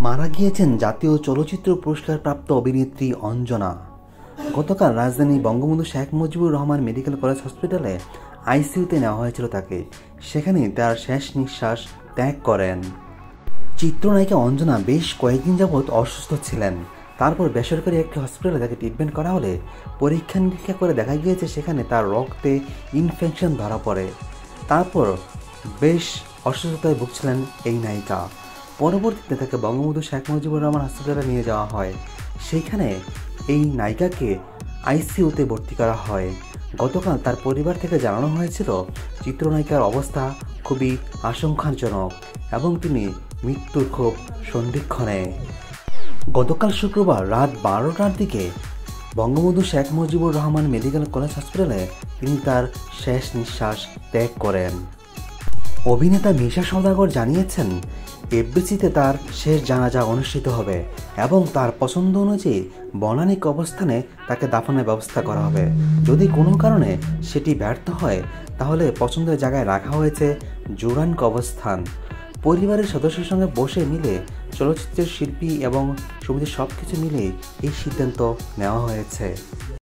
মারা গিয়েছেন জাতীয় চলচ্চিত্র পুরস্কার প্রাপ্ত অভিনেত্রী অঞ্জনা। গতকাল রাজধানী বঙ্গবন্ধু শেখ মুজিবুর রহমান মেডিকেল কলেজ হসপিটালে আইসিইউতে নেওয়া হয়েছিল তাকে। সেখানে তার শেষ নিঃশ্বাস ত্যাগ করেন। চিত্রনায়িকা অঞ্জনা বেশ কয়েকদিন যাবৎ অসুস্থ ছিলেন। তারপর বেসরকারি একটি হসপিটালে তাকে ট্রিটমেন্ট করা হলে পরীক্ষা নিরীক্ষা করে দেখা গিয়েছে সেখানে তার রক্তে ইনফেকশন ধরা পড়ে। তারপর বেশ অসুস্থতায় ভুগছিলেন এই নায়িকা। পরবর্তীতে তাকে বঙ্গবন্ধু শেখ মুজিবুর রহমান হসপিটালে নিয়ে যাওয়া হয়। সেইখানে এই নায়িকাকে আইসিইউতে ভর্তি করা হয়। গতকাল তার পরিবার থেকে জানানো হয়েছিল চিত্রনায়িকার অবস্থা খুবই আশঙ্কাজনক এবং তিনি মৃত্যুর খুব সন্ধিক্ষণে। গতকাল শুক্রবার রাত 12টার দিকে বঙ্গবন্ধু শেখ মুজিবুর রহমান মেডিকেল কলেজ হসপিটালে তিনি তার শেষ নিঃশ্বাস ত্যাগ করেন। অভিনেতা মিশা সওদাগর জানিয়েছেন, এফডিসিতে তার শেষ জানাজা অনুষ্ঠিত হবে এবং তার পছন্দ অনুযায়ী বনানী কবরস্থানে তাকে দাফনের ব্যবস্থা করা হবে। যদি কোনো কারণে সেটি ব্যর্থ হয় তাহলে পছন্দের জায়গায় রাখা হয়েছে জুরান কবরস্থান। পরিবারের সদস্যের সঙ্গে বসে মিলে চলচ্চিত্রের শিল্পী এবং সমিতির সব কিছু মিলে এই সিদ্ধান্ত নেওয়া হয়েছে।